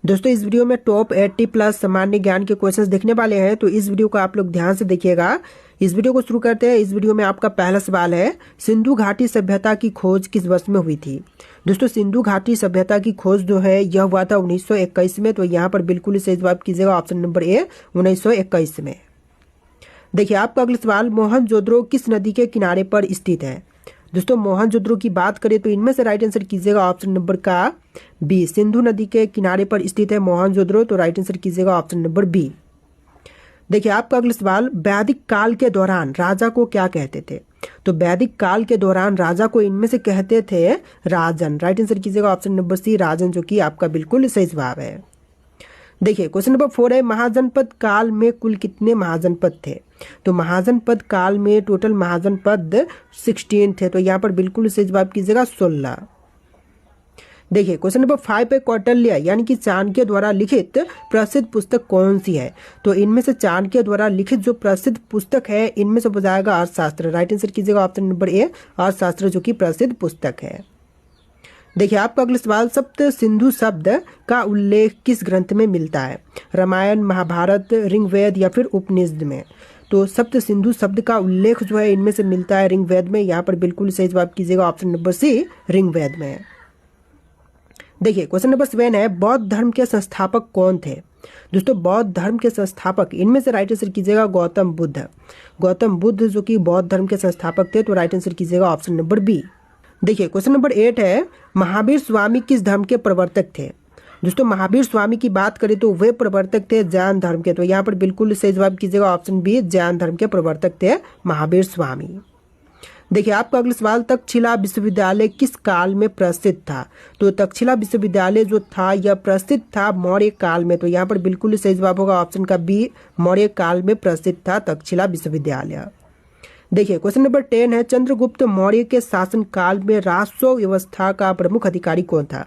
दोस्तों इस वीडियो में टॉप 80 प्लस सामान्य ज्ञान के क्वेश्चंस देखने वाले हैं, तो इस वीडियो को आप लोग ध्यान से देखिएगा। इस वीडियो को शुरू करते हैं। इस वीडियो में आपका पहला सवाल है, सिंधु घाटी सभ्यता की खोज किस वर्ष में हुई थी। दोस्तों सिंधु घाटी सभ्यता की खोज जो है यह हुआ था 1921 में। तो यहाँ पर बिल्कुल सही जवाब कीजिएगा ऑप्शन नंबर ए 1921 में। देखिए आपका अगला सवाल, मोहनजोदड़ो किस नदी के किनारे पर स्थित है। दोस्तों मोहनजोदड़ो की बात करें तो इनमें से राइट आंसर कीजिएगा ऑप्शन नंबर का बी, सिंधु नदी के किनारे पर स्थित है मोहनजोदड़ो। तो राइट आंसर कीजिएगा ऑप्शन नंबर बी। देखिए आपका अगला सवाल, वैदिक काल के दौरान राजा को क्या कहते थे। तो वैदिक काल के दौरान राजा को इनमें से कहते थे राजन। राइट आंसर कीजिएगा ऑप्शन नंबर सी, राजन, जो कि आपका बिल्कुल सही जवाब है। देखिए क्वेश्चन नंबर 4 है, महाजनपद काल में कुल कितने महाजनपद थे। तो महाजनपद काल में टोटल महाजनपद 16 थे। तो यहाँ पर बिल्कुल सही जवाब कीजिएगा 16। देखिए क्वेश्चन नंबर 5 है, कौटिल्य यानी कि चाणक्य द्वारा लिखित प्रसिद्ध पुस्तक कौन सी है। तो इनमें से चाणक्य द्वारा लिखित जो प्रसिद्ध पुस्तक है इनमें से हो जाएगा अर्थशास्त्र। राइट आंसर कीजिएगा ऑप्शन नंबर ए, अर्थशास्त्र, जो कि प्रसिद्ध पुस्तक है। देखिए आपका अगला सवाल, सप्त सिंधु शब्द का उल्लेख किस ग्रंथ में मिलता है। रामायण, महाभारत, ऋग्वेद या फिर उपनिषद में। तो सप्त सिंधु शब्द का उल्लेख जो है इनमें से मिलता है ऋग्वेद में। यहाँ पर बिल्कुल सही जवाब कीजिएगा ऑप्शन नंबर सी, ऋग्वेद में। देखिए क्वेश्चन नंबर 7 है, बौद्ध धर्म के संस्थापक कौन थे। दोस्तों बौद्ध धर्म के संस्थापक इनमें से राइट आंसर कीजिएगा गौतम बुद्ध। गौतम बुद्ध जो कि बौद्ध धर्म के संस्थापक थे। तो राइट आंसर कीजिएगा ऑप्शन नंबर बी। देखिए क्वेश्चन नंबर 8 है, महावीर स्वामी किस धर्म के प्रवर्तक थे। दोस्तों महावीर स्वामी की बात करें तो वे प्रवर्तक थे जैन धर्म के। तो यहाँ पर बिल्कुल सही जवाब कीजिएगा ऑप्शन बी, जैन धर्म के प्रवर्तक थे महावीर स्वामी। देखिए आपका अगला सवाल, तक्षशिला विश्वविद्यालय किस काल में प्रसिद्ध था। तो तक्षशिला विश्वविद्यालय जो था यह प्रसिद्ध था मौर्य काल में। तो यहाँ पर बिल्कुल सही जवाब होगा ऑप्शन का बी, मौर्य काल में प्रसिद्ध था तक्षशिला विश्वविद्यालय। देखिए क्वेश्चन नंबर 10 है, चंद्रगुप्त मौर्य के शासन काल में राजस्व व्यवस्था का प्रमुख अधिकारी कौन था।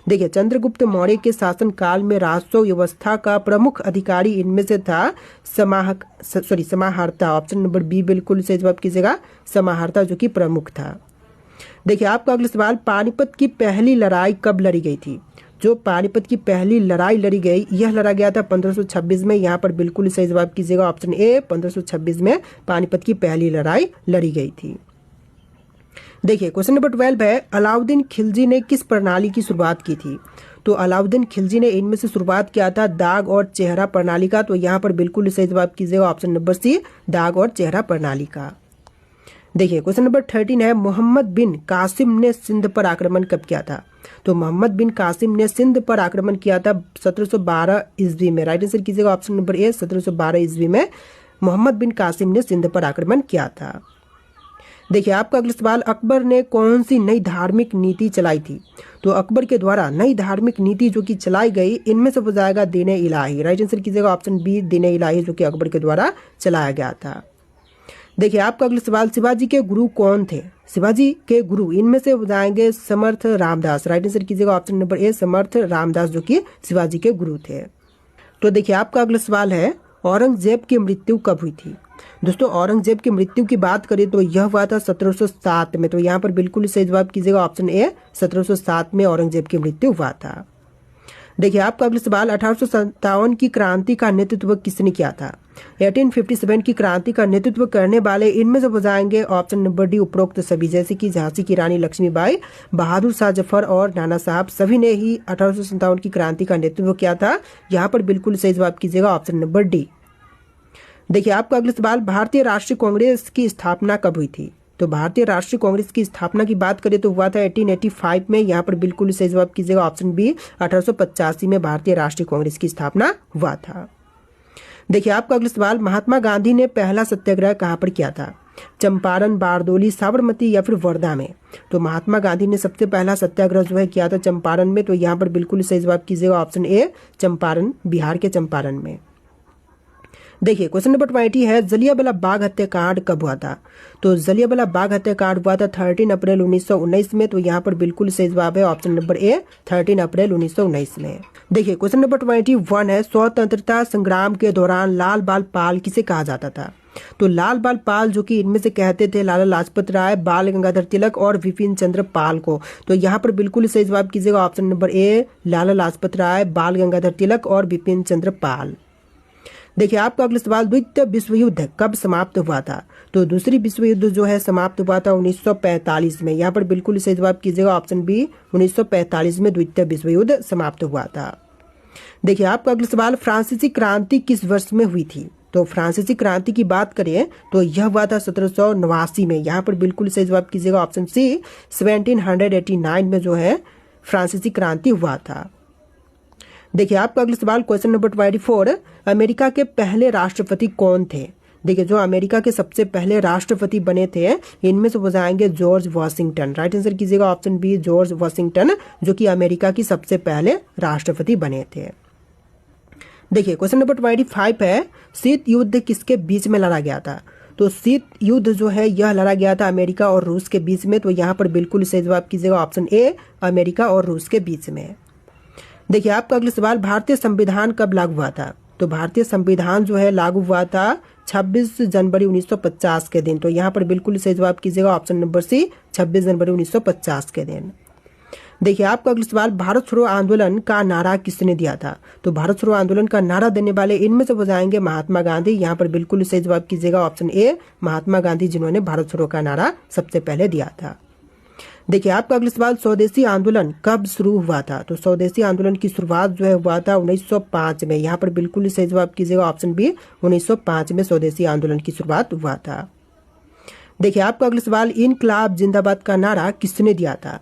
देखिए चंद्रगुप्त मौर्य के शासन काल में राजस्व व्यवस्था का प्रमुख अधिकारी इनमें से था समाहर्ता। ऑप्शन नंबर बी बिल्कुल सही जवाब कीजिएगा, समाहर्ता, जो कि प्रमुख था। देखिए आपका अगला सवाल, पानीपत की पहली लड़ाई कब लड़ी गई थी। जो पानीपत की पहली लड़ाई लड़ी गई यह लड़ा गया था 1526 में। यहाँ पर बिल्कुल सही जवाब कीजिएगा ऑप्शन ए, 1526 में पानीपत की पहली लड़ाई लड़ी गई थी। देखिए क्वेश्चन नंबर 12 है, अलाउद्दीन खिलजी ने किस प्रणाली की शुरुआत की थी। तो अलाउद्दीन खिलजी ने इनमें से शुरुआत किया था दाग और चेहरा प्रणाली का। तो यहाँ पर बिल्कुल सही जवाब कीजिएगा ऑप्शन नंबर सी, दाग और चेहरा प्रणाली का। देखिए क्वेश्चन नंबर 13 है, मोहम्मद बिन कासिम ने सिंध पर आक्रमण कब किया था। तो मोहम्मद बिन कासिम ने सिंध पर आक्रमण किया था 1712 ईस्वी में। राइट आंसर कीजिएगा ऑप्शन नंबर ए, 1712 ईस्वी में मोहम्मद बिन कासिम ने सिंध पर आक्रमण किया था। देखिए आपका अगला सवाल, अकबर ने कौन सी नई धार्मिक नीति चलाई थी। तो अकबर के द्वारा नई धार्मिक नीति जो कि चलाई गई इनमें से हो जाएगा दीन इलाही। राइट आंसर कीजिएगा ऑप्शन बी, दीन इलाही, जो कि अकबर के द्वारा चलाया गया था। देखिए आपका अगला सवाल, शिवाजी के गुरु कौन थे। शिवाजी के गुरु इनमें से हो जाएंगे समर्थ रामदास। राइट आंसर कीजिएगा option number A, Samarth Ramdas, जो कि शिवाजी के गुरु थे। तो देखिए आपका अगला सवाल है, औरंगजेब की मृत्यु कब हुई थी। दोस्तों औरंगजेब की मृत्यु की बात करें तो यह हुआ था 1707 में। तो यहाँ पर बिल्कुल सही जवाब कीजिएगा ऑप्शन ए, 1707 में औरंगजेब की मृत्यु हुआ था। देखिए आपका अगला सवाल, 1857 की क्रांति का नेतृत्व किसने किया था। 1857 की क्रांति का नेतृत्व करने वाले इनमें से हो जाएंगे ऑप्शन नंबर डी, उपरोक्त सभी, जैसे कि झांसी की रानी लक्ष्मीबाई, बहादुर शाह जफर और नाना साहब, सभी ने ही 1857 की क्रांति का नेतृत्व किया था। यहाँ पर बिल्कुल सही जवाब कीजिएगा ऑप्शन नंबर डी। देखिए आपका अगला सवाल, भारतीय राष्ट्रीय कांग्रेस की स्थापना कब हुई थी। तो भारतीय राष्ट्रीय कांग्रेस की स्थापना की बात करें तो हुआ था 1885 में। यहाँ पर बिल्कुल सही जवाब कीजिएगा ऑप्शन बी, 1885 में भारतीय राष्ट्रीय कांग्रेस की स्थापना हुआ था। देखिए आपका अगला सवाल, महात्मा गांधी ने पहला सत्याग्रह कहाँ पर किया था। चंपारण, बारदोली, साबरमती या फिर वर्धा में। तो महात्मा गांधी ने सबसे पहला सत्याग्रह जो है किया था चंपारण में। तो यहाँ पर बिल्कुल सही जवाब कीजिएगा ऑप्शन ए, चंपारण, बिहार के चंपारण में। देखिए क्वेश्चन नंबर 20 है, जलियांवाला बाग हत्याकांड कब हुआ था। तो जलियांवाला बाग हत्याकांड हुआ था 13 अप्रैल 1919 में। तो यहाँ पर बिल्कुल सही जवाब है ऑप्शन नंबर ए, 13 अप्रैल 1919 में। देखिए क्वेश्चन नंबर 21 है, स्वतंत्रता संग्राम के दौरान लाल बाल पाल किसे कहा जाता था। तो लाल बाल पाल जो कि इनमें से कहते थे लाला लाजपत राय, बाल गंगाधर तिलक और विपिन चंद्र पाल को। तो यहाँ पर बिल्कुल सही जवाब कीजिएगा option number A, Lala Lajpat Rai, बाल गंगाधर तिलक और विपिन चंद्र पाल। देखिए आपका अगला सवाल, द्वितीय विश्व युद्ध कब समाप्त हुआ था? तो दूसरी विश्व युद्ध जो है समाप्त हुआ था 1945 में। यहाँ पर बिल्कुल सही जवाब कीजिएगा ऑप्शन बी, 1945 में द्वितीय विश्व युद्ध समाप्त हुआ था। देखिए आपका अगला सवाल, फ्रांसीसी क्रांति किस वर्ष में हुई थी? तो फ्रांसीसी क्रांति की बात करें तो यह हुआ था 1789 में। यहाँ पर बिल्कुल सही जवाब कीजिएगा ऑप्शन सी, 1789 में जो है फ्रांसीसी क्रांति हुआ था। देखिए आपका अगला सवाल, क्वेश्चन नंबर 24, अमेरिका के पहले राष्ट्रपति कौन थे? देखिए जो अमेरिका के सबसे पहले राष्ट्रपति बने थे इनमें से हो जाएंगे जॉर्ज वॉशिंगटन। राइट आंसर कीजिएगा ऑप्शन बी, जॉर्ज वॉशिंगटन, जो कि अमेरिका की सबसे पहले राष्ट्रपति बने थे। देखिए क्वेश्चन नंबर 25 है, शीत युद्ध किसके बीच में लड़ा गया था? तो शीत युद्ध जो है यह लड़ा गया था अमेरिका और रूस के बीच में। तो यहाँ पर बिल्कुल सही जवाब कीजिएगा ऑप्शन ए, अमेरिका और रूस के बीच में। देखिए आपका अगला सवाल, भारतीय संविधान कब लागू हुआ था? तो भारतीय संविधान जो है लागू हुआ था 26 जनवरी 1950 के दिन। तो यहाँ पर बिल्कुल सही जवाब कीजिएगा ऑप्शन नंबर सी, 26 जनवरी 1950 के दिन। देखिए आपका अगला सवाल, भारत छोड़ो आंदोलन का नारा किसने दिया था? तो भारत छोड़ो आंदोलन का नारा देने वाले इनमें से हो जाएंगे महात्मा गांधी। यहाँ पर बिल्कुल सही जवाब कीजिएगा ऑप्शन ए, महात्मा गांधी, जिन्होंने भारत छोड़ो का नारा सबसे पहले दिया था। देखिए आपका अगला सवाल, स्वदेशी आंदोलन कब शुरू हुआ था? तो स्वदेशी आंदोलन की शुरुआत जो है हुआ था 1905 में। यहाँ पर बिल्कुल सही जवाब कीजिएगा ऑप्शन बी, 1905 में स्वदेशी आंदोलन की शुरुआत हुआ था। देखिए आपका अगला सवाल, इनकलाब जिंदाबाद का नारा किसने दिया था?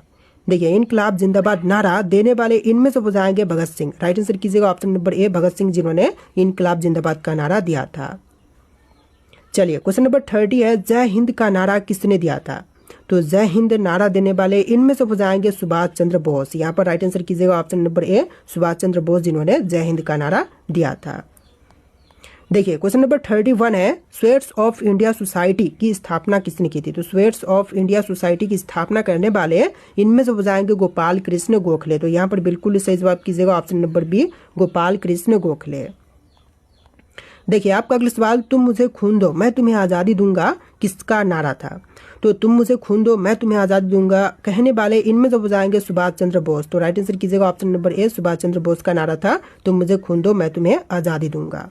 देखिए इनकलाब जिंदाबाद नारा देने वाले इनमें से हो जाएंगे भगत सिंह। राइट आंसर कीजिएगा option number A, Bhagat Singh, जिन्होंने इनकलाब जिंदाबाद का नारा दिया था। चलिए क्वेश्चन नंबर 30 है, जय हिंद का नारा किसने दिया था? तो जय हिंद नारा देने वाले इनमें से हो जाएंगे सुभाष चंद्र बोस। यहाँ पर राइट आंसर कीजिएगा option number A, Subhash Chandra Bose, जिन्होंने जय हिंद का नारा दिया था। देखिए क्वेश्चन नंबर 31 है, स्वेट्स ऑफ इंडिया सोसाइटी की स्थापना किसने की थी? तो स्वेट्स ऑफ इंडिया सोसाइटी की स्थापना करने वाले इनमें से हो जाएंगे गोपाल कृष्ण गोखले। तो यहाँ पर बिल्कुल सही जवाब कीजिएगा option number B, Gopal Krishna Gokhale. देखिए आपका अगला सवाल, तुम मुझे खून दो मैं तुम्हें आजादी दूंगा किसका नारा था? तो तुम मुझे खून दो मैं तुम्हें आजादी दूंगा कहने वाले इनमें से हो जाएंगे सुभाष चंद्र बोस। तो राइट आंसर कीजिएगा option number A, Subhash Chandra Bose का नारा था, तुम मुझे खून दो मैं तुम्हें आजादी दूंगा।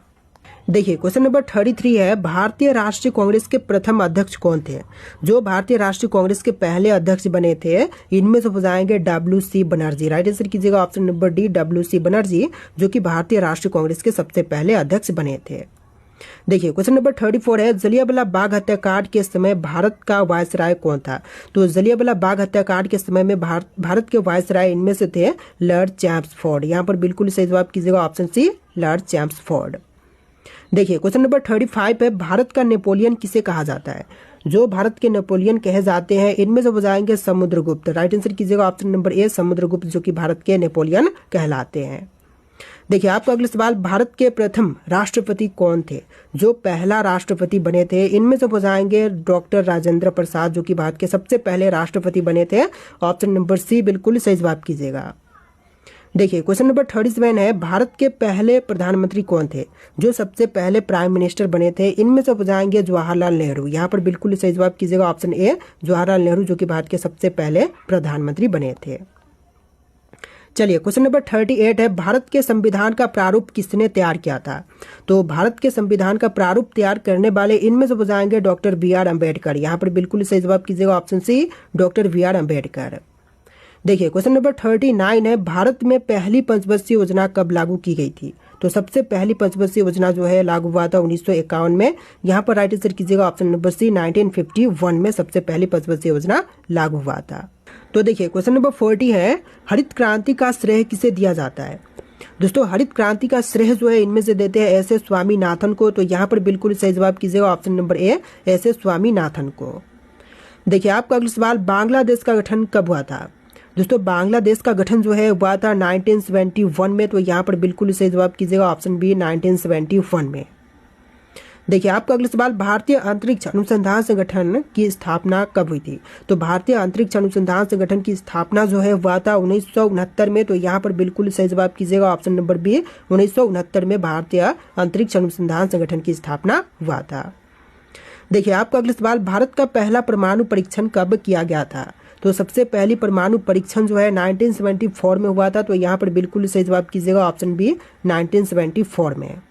देखिए क्वेश्चन नंबर 33 है, भारतीय राष्ट्रीय कांग्रेस के प्रथम अध्यक्ष कौन थे? जो भारतीय राष्ट्रीय कांग्रेस के पहले अध्यक्ष बने थे इनमें से हो जाएंगे WC बनर्जी। राइट आंसर कीजिएगा option number D, WC Banerjee, जो कि भारतीय राष्ट्रीय कांग्रेस के सबसे पहले अध्यक्ष बने थे। देखिए क्वेश्चन नंबर 34 है, जलियांवाला बाग हत्याकांड के समय भारत का वायसराय कौन था? तो जलियांवाला बाग हत्याकांड के समय में भारत के वायसराय इनमें से थे लॉर्ड चैम्सफोर्ड। यहाँ पर बिल्कुल सही जवाब कीजिएगा ऑप्शन सी, लॉर्ड चैम्सफोर्ड। देखिए क्वेश्चन नंबर 35 है, भारत का नेपोलियन किसे कहा जाता है? जो भारत के नेपोलियन कहे जाते हैं इनमें से हो जाएंगे समुद्रगुप्त। राइट आंसर कीजिएगा ऑप्शन नंबर ए, समुद्रगुप्त, जो कि भारत के नेपोलियन कहलाते हैं। देखिए आपका अगला सवाल, भारत के प्रथम राष्ट्रपति कौन थे? जो पहला राष्ट्रपति बने थे इनमें से हो जाएंगे डॉक्टर राजेंद्र प्रसाद, जो कि भारत के सबसे पहले राष्ट्रपति बने थे। ऑप्शन नंबर सी बिल्कुल सही जवाब कीजिएगा। देखिए क्वेश्चन नंबर 37 है, भारत के पहले प्रधानमंत्री कौन थे? जो सबसे पहले प्राइम मिनिस्टर बने थे इनमें से हो जाएंगे जवाहरलाल नेहरू। यहाँ पर बिल्कुल सही जवाब कीजिएगा ऑप्शन ए, जवाहरलाल नेहरू, जो कि भारत के सबसे पहले प्रधानमंत्री बने थे। चलिए क्वेश्चन नंबर 38 है, भारत के संविधान का प्रारूप किसने तैयार किया था? तो भारत के संविधान का प्रारूप तैयार करने वाले इनमें से हो जाएंगे डॉक्टर BR अम्बेडकर। यहाँ पर बिल्कुल सही जवाब कीजिएगा option C, doctor BR Ambedkar. देखिए क्वेश्चन नंबर 39 है, भारत में पहली पंचवर्षीय योजना कब लागू की गई थी? तो सबसे पहली पंचवर्षीय योजना जो है लागू हुआ था 1951 में। यहाँ पर राइट आंसर कीजिएगा ऑप्शन नंबर सी, 1951 में सबसे पहली पंचवर्षीय योजना लागू हुआ था। तो देखिए क्वेश्चन नंबर 40 है, हरित क्रांति का श्रेय किसे दिया जाता है? दोस्तों हरित क्रांति का श्रेय जो है इनमें से देते हैं SS स्वामीनाथन को। तो यहाँ पर बिल्कुल सही जवाब कीजिएगा option number A, SS Swaminathan को। देखिए आपका अगला सवाल, बांग्लादेश का गठन कब हुआ था? दोस्तों बांग्लादेश का गठन जो है हुआ था 1971 में। तो यहाँ पर बिल्कुल सही जवाब कीजिएगा ऑप्शन बी, 1971 में। देखिए आपका अगला सवाल, भारतीय अंतरिक्ष अनुसंधान संगठन की स्थापना कब हुई थी? तो भारतीय अंतरिक्ष अनुसंधान संगठन की स्थापना जो है हुआ था 1969 में। तो यहाँ पर बिल्कुल सही जवाब कीजिएगा ऑप्शन नंबर बी, 1969 में भारतीय अंतरिक्ष अनुसंधान संगठन की स्थापना हुआ था। देखिए आपका अगला सवाल, भारत का पहला परमाणु परीक्षण कब किया गया था? तो सबसे पहली परमाणु परीक्षण जो है 1974 में हुआ था। तो यहाँ पर बिल्कुल सही जवाब कीजिएगा ऑप्शन बी 1974 में।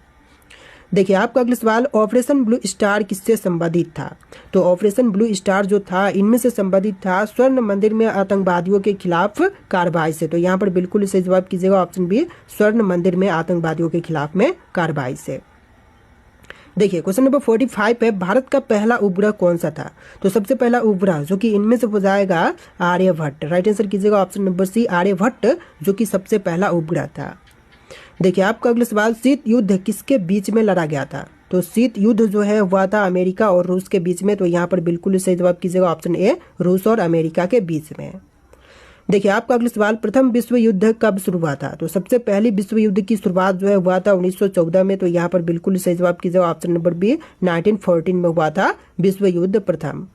देखिए आपका अगला सवाल, ऑपरेशन ब्लू स्टार किससे संबंधित था? तो ऑपरेशन ब्लू स्टार जो था इनमें से संबंधित था स्वर्ण मंदिर में आतंकवादियों के खिलाफ कार्रवाई से। तो यहाँ पर बिल्कुल सही जवाब कीजिएगा ऑप्शन बी स्वर्ण मंदिर में आतंकवादियों के खिलाफ में कार्रवाई से। देखिए क्वेश्चन नंबर 45 है, भारत का पहला उपग्रह कौन सा था? तो सबसे पहला उपग्रह जो कि इनमें से हो जाएगा आर्यभट्ट। राइट आंसर कीजिएगा ऑप्शन नंबर सी आर्यभट्ट, जो कि सबसे पहला उपग्रह था। देखिए आपका अगला सवाल, शीत युद्ध किसके बीच में लड़ा गया था? तो शीत युद्ध जो है हुआ था अमेरिका और रूस के बीच में। तो यहाँ पर बिल्कुल सही जवाब कीजिएगा ऑप्शन ए रूस और अमेरिका के बीच में। देखिए आपका अगला सवाल, प्रथम विश्व युद्ध कब शुरू हुआ था? तो सबसे पहली विश्व युद्ध की शुरुआत जो है हुआ था 1914 में। तो यहाँ पर बिल्कुल सही जवाब कीजिएगा ऑप्शन नंबर बी 1914 में हुआ था विश्व युद्ध प्रथम।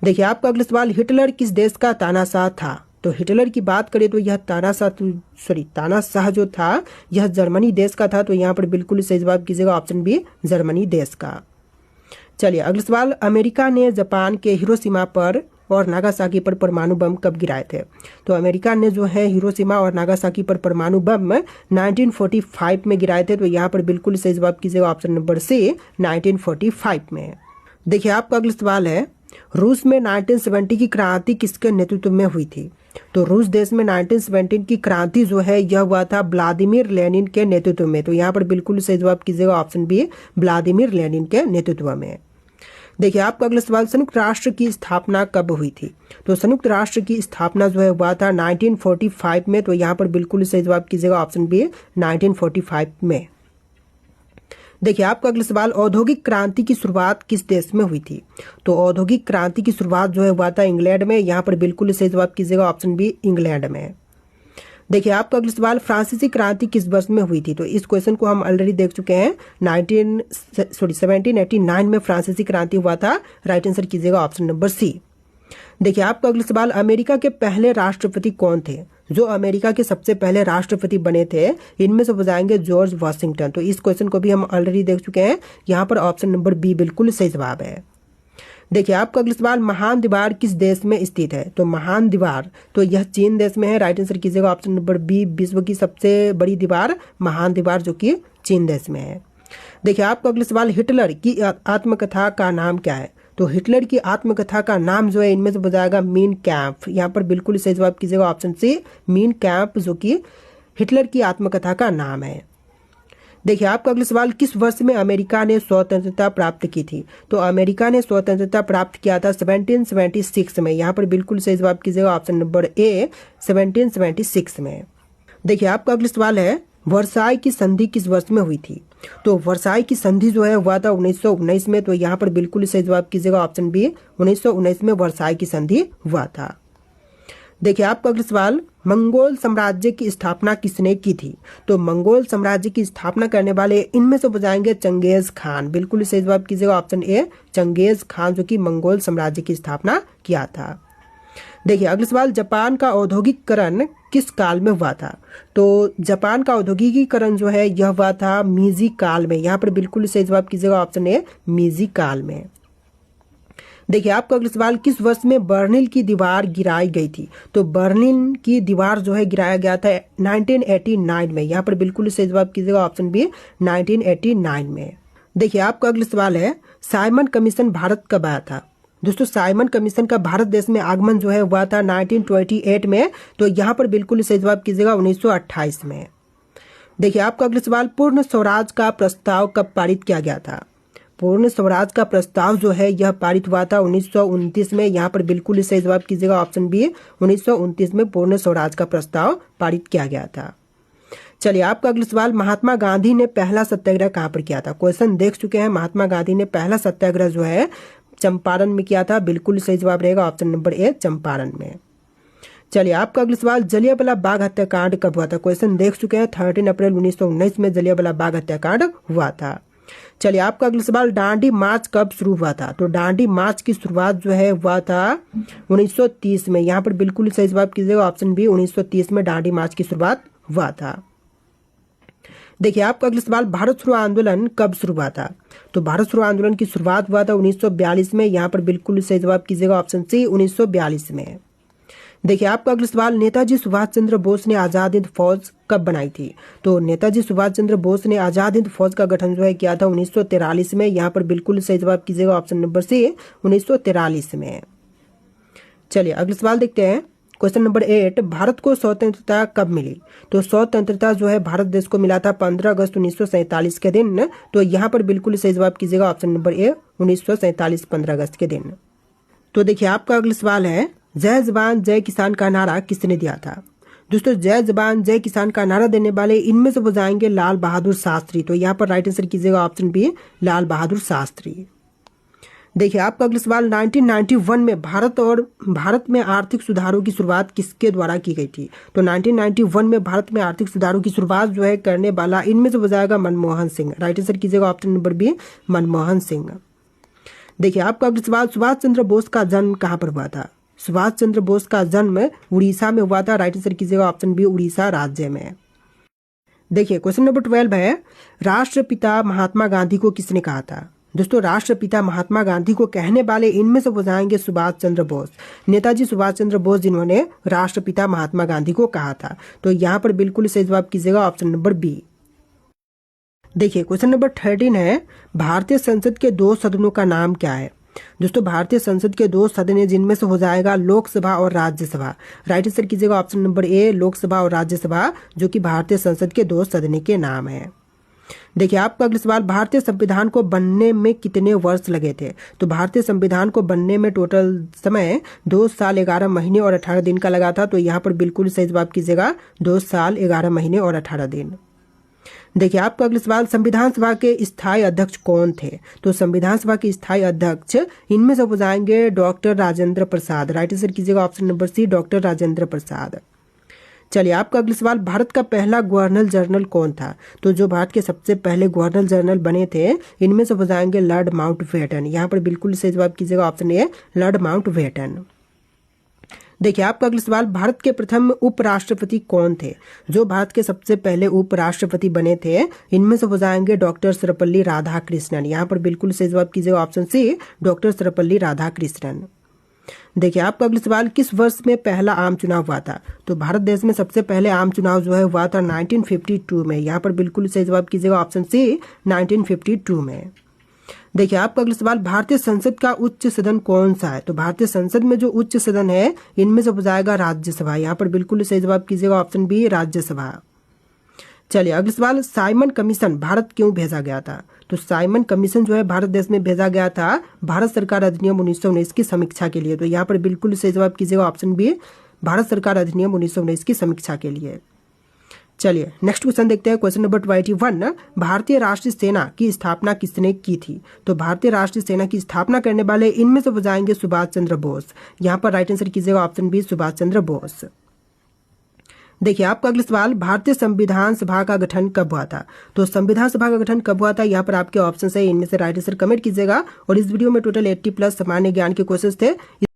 देखिए आपका अगला सवाल, हिटलर किस देश का तानाशाह था? तो हिटलर की बात करें तो यह तानाशाह जो था यह जर्मनी देश का था। तो यहाँ पर बिल्कुल सही जवाब कीजिएगा ऑप्शन बी जर्मनी देश का। चलिए अगला सवाल, अमेरिका ने जापान के हिरोशिमा पर और नागासाकी पर परमाणु बम कब गिराए थे? तो अमेरिका ने जो है हिरोशिमा और नागासाकी पर परमाणु बम 1945 में गिराए थे। तो यहाँ पर बिल्कुल सही जवाब कीजिएगा ऑप्शन नंबर सी 1945 में। देखिए आपका अगला सवाल है, रूस में 1970 की क्रांति किसके नेतृत्व में हुई थी? तो रूस देश में 1917 की क्रांति जो है यह हुआ था व्लादिमीर लेनिन के नेतृत्व में। तो यहाँ पर बिल्कुल सही जवाब कीजिएगा ऑप्शन बी व्लादिमीर लेनिन के नेतृत्व में। देखिए आपका अगला सवाल, संयुक्त राष्ट्र की स्थापना कब हुई थी? तो संयुक्त राष्ट्र की स्थापना जो है हुआ था 1945 में। तो यहाँ पर बिल्कुल सही जवाब कीजिएगा ऑप्शन बी 1945 में। देखिए आपका अगला सवाल, औद्योगिक क्रांति की शुरुआत किस देश में हुई थी? तो औद्योगिक क्रांति की शुरुआत जो है हुआ था इंग्लैंड में। यहाँ पर बिल्कुल सही जवाब कीजिएगा ऑप्शन बी इंग्लैंड में। देखिए आपका अगला सवाल, फ्रांसीसी क्रांति किस वर्ष में हुई थी? तो इस क्वेश्चन को हम ऑलरेडी देख चुके हैं। 1789 में फ्रांसीसी क्रांति हुआ था। राइट आंसर कीजिएगा ऑप्शन नंबर सी। देखिए आपका अगला सवाल, अमेरिका के पहले राष्ट्रपति कौन थे? जो अमेरिका के सबसे पहले राष्ट्रपति बने थे इनमें से हो जाएंगे जॉर्ज वाशिंगटन। तो इस क्वेश्चन को भी हम ऑलरेडी देख चुके हैं। यहाँ पर ऑप्शन नंबर बी बिल्कुल सही जवाब है। देखिए आपका अगला सवाल, महान दीवार किस देश में स्थित है? तो महान दीवार तो यह चीन देश में है। राइट आंसर कीजिएगा ऑप्शन नंबर बी विश्व की सबसे बड़ी दीवार महान दीवार जो कि चीन देश में है। देखिए आपका अगला सवाल, हिटलर की आत्मकथा का नाम क्या है? तो हिटलर की आत्मकथा का नाम जो है इनमें से हो जाएगा मीन कैंप। यहाँ पर बिल्कुल सही जवाब कीजिएगा ऑप्शन सी मीन कैंप, जो कि हिटलर की आत्मकथा का नाम है। देखिए आपका अगला सवाल, किस वर्ष में अमेरिका ने स्वतंत्रता प्राप्त की थी? तो अमेरिका ने स्वतंत्रता प्राप्त किया था 1776 में। यहाँ पर बिल्कुल सही जवाब कीजिएगा ऑप्शन नंबर ए 1776 में। देखिए आपका अगला सवाल है, वर्साई की संधि किस वर्ष में हुई थी? तो वर्साई की संधि जो है हुआ था 1919 में। तो यहाँ पर बिल्कुल सही जवाब कीजिएगा ऑप्शन बी 1919 में वर्साई की संधि हुआ था। देखिए आपका अगला सवाल, मंगोल साम्राज्य की स्थापना किसने की थी? तो मंगोल साम्राज्य की स्थापना करने वाले इनमें से हो जाएंगे चंगेज खान। बिल्कुल सही जवाब कीजिएगा ऑप्शन ए चंगेज खान, जो कि मंगोल साम्राज्य की स्थापना किया था। देखिए अगला सवाल, जापान का औद्योगिकरण किस काल में हुआ था? तो जापान का औद्योगिकीकरण जो है यह हुआ था मीजी काल में। यहाँ पर बिल्कुल सही जवाब कीजिएगा ऑप्शन ए मीजी काल में। देखिए आपका अगला सवाल, किस वर्ष में बर्लिन की दीवार गिराई गई थी? तो बर्लिन की दीवार जो है गिराया गया था 1989 में। यहाँ पर बिल्कुल सही जवाब कीजिएगा ऑप्शन बी 1989 में। देखिए आपका अगला सवाल है, साइमन कमीशन भारत कब आया था? दोस्तों साइमन कमीशन का भारत देश में आगमन जो है हुआ था 1928 में। तो यहाँ पर बिल्कुल सही जवाब कीजिएगा 1928 में। देखिए आपका अगला सवाल, पूर्ण स्वराज का प्रस्ताव कब पारित किया गया था? पूर्ण स्वराज का प्रस्ताव जो है यह पारित हुआ था 1929 में। यहाँ पर बिल्कुल सही जवाब कीजिएगा ऑप्शन बी 1929 में पूर्ण स्वराज का प्रस्ताव पारित किया गया था। चलिए आपका अगला सवाल, महात्मा गांधी ने पहला सत्याग्रह कहाँ पर किया था? क्वेश्चन देख चुके हैं। महात्मा गांधी ने पहला सत्याग्रह जो है चंपारण में किया था। बिल्कुल सही जवाब रहेगा ऑप्शन नंबर ए चंपारण में। चलिए आपका अगला सवाल, जलियांवाला बाग हत्याकांड कब हुआ था? क्वेश्चन देख चुके हैं। 13 अप्रैल 1919 में जलियांवाला बाग हत्याकांड हुआ था। चलिए आपका अगला सवाल, दांडी मार्च कब शुरू हुआ था? तो दांडी मार्च की शुरुआत जो है हुआ था 1930 में। यहाँ पर बिल्कुल सही जवाब कीजिएगा ऑप्शन बी 1930 में दांडी मार्च की शुरुआत हुआ था। देखिए आपका अगला सवाल, भारत छोड़ो आंदोलन कब शुरू हुआ था? तो भारत छोड़ो आंदोलन की शुरुआत हुआ था 1942 में। यहाँ पर बिल्कुल सही जवाब कीजिएगा ऑप्शन सी 1942 में। देखिए आपका अगला सवाल, नेताजी सुभाष चंद्र बोस ने आजाद हिंद फौज कब बनाई थी? तो नेताजी सुभाष चंद्र बोस ने आजाद हिंद फौज का गठन जो है किया था 1943 में। यहाँ पर बिल्कुल सही जवाब कीजिएगा ऑप्शन नंबर सी 1943 में। चलिए अगला सवाल देखते हैं। क्वेश्चन नंबर 8, भारत को स्वतंत्रता कब मिली? तो स्वतंत्रता जो है भारत देश को मिला था 15 अगस्त 1947 के दिन। तो यहाँ पर बिल्कुल सही जवाब कीजिएगा ऑप्शन नंबर ए 1947 15 अगस्त के दिन। तो देखिए आपका अगला सवाल है, जय जवान जय किसान का नारा किसने दिया था? दोस्तों जय जवान जय किसान का नारा देने वाले इनमें से बुझाएंगे लाल बहादुर शास्त्री। तो यहाँ पर राइट आंसर कीजिएगा ऑप्शन बी लाल बहादुर शास्त्री। देखिए आपका अगला सवाल, 1991 में भारत में आर्थिक सुधारों की शुरुआत किसके द्वारा की गई थी? तो 1991 में भारत में आर्थिक सुधारों की शुरुआत जो है करने वाला इनमें से बुझाएगा मनमोहन सिंह। राइट आंसर कीजिएगा option number B Manmohan Singh. देखिए आपका अगला सवाल, सुभाष चंद्र बोस का जन्म कहाँ पर हुआ था? सुभाष चंद्र बोस का जन्म उड़ीसा में हुआ था। राइट आंसर कीजिएगा ऑप्शन बी उड़ीसा राज्य में। देखिए क्वेश्चन नंबर 12 है, राष्ट्रपिता महात्मा गांधी को किसने कहा था? दोस्तों राष्ट्रपिता महात्मा गांधी को कहने वाले इनमें से बुझाएंगे सुभाष चंद्र बोस। नेताजी सुभाष चंद्र बोस जिन्होंने राष्ट्रपिता महात्मा गांधी को कहा था। तो यहाँ पर बिल्कुल सही जवाब कीजिएगा ऑप्शन नंबर बी। देखिए क्वेश्चन नंबर 13 है, भारतीय संसद के 2 सदनों का नाम क्या है? दोस्तों भारतीय संसद के 2 सदन हैं जिनमें से हो जाएगा लोकसभा और राज्यसभा। राइट आंसर कीजिएगा ऑप्शन नंबर ए लोकसभा और राज्यसभा, जो कि भारतीय संसद के 2 सदन के नाम है। देखिए आपका अगला सवाल, भारतीय संविधान को बनने में कितने वर्ष लगे थे? तो भारतीय संविधान को बनने में टोटल समय 2 साल 11 महीने और 18 दिन का लगा था। तो यहाँ पर बिल्कुल सही जवाब कीजिएगा 2 साल 11 महीने और 18 दिन। देखिए आपका अगला सवाल, संविधान सभा के स्थायी अध्यक्ष कौन थे? तो संविधान सभा के स्थायी अध्यक्ष इनमें से हो जाएंगे doctor Rajendra Prasad. Right answer कीजिएगा option number C doctor Rajendra Prasad. चलिए आपका अगला सवाल, भारत का पहला गवर्नर जनरल कौन था? तो जो भारत के सबसे पहले गवर्नर जनरल बने थे इनमें से हो जाएंगे लॉर्ड माउंटबेटन। यहाँ पर बिल्कुल सही जवाब कीजिएगा ऑप्शन ए लॉर्ड माउंटबेटन। देखिए आपका अगला सवाल, भारत के प्रथम उपराष्ट्रपति कौन थे? जो भारत के सबसे पहले उपराष्ट्रपति बने थे इनमें से हो जाएंगे डॉक्टर सर्वपल्ली राधाकृष्णन। यहाँ पर बिल्कुल सही जवाब कीजिएगा option C doctor Sarvepalli Radhakrishnan. देखिए आपका अगला सवाल, किस वर्ष में पहला आम चुनाव हुआ था? तो भारत देश में सबसे पहले आम चुनाव जो है हुआ था 1952 में। यहाँ पर बिल्कुल सही जवाब कीजिएगा ऑप्शन सी 1952 में। देखिए आपका अगला सवाल, भारतीय संसद का उच्च सदन कौन सा है? तो भारतीय संसद में जो उच्च सदन है इनमें से हो जाएगा राज्यसभा। यहाँ पर बिल्कुल सही जवाब कीजिएगा ऑप्शन बी राज्यसभा। चलिए अगला सवाल, साइमन कमीशन भारत क्यों भेजा गया था? तो साइमन कमीशन जो है भारत देश में भेजा गया था भारत सरकार अधिनियम 1919 की समीक्षा के लिए। तो यहाँ पर बिल्कुल सही जवाब कीजिएगा ऑप्शन बी भारत सरकार अधिनियम 1919 की समीक्षा के लिए। चलिए नेक्स्ट क्वेश्चन देखते हैं। क्वेश्चन नंबर 21, भारतीय राष्ट्रीय सेना की स्थापना किसने की थी? तो भारतीय राष्ट्रीय सेना की स्थापना करने वाले इनमें से हो जाएंगे सुभाष चंद्र बोस। यहाँ पर राइट आंसर कीजिएगा ऑप्शन बी सुभाष चंद्र बोस। देखिए आपका अगला सवाल, भारतीय संविधान सभा का गठन कब हुआ था? तो संविधान सभा का गठन कब हुआ था? यहाँ पर आपके ऑप्शन है, इनमें से राइट आंसर कमेंट कीजिएगा। और इस वीडियो में टोटल 80+ सामान्य ज्ञान के क्वेश्चन थे।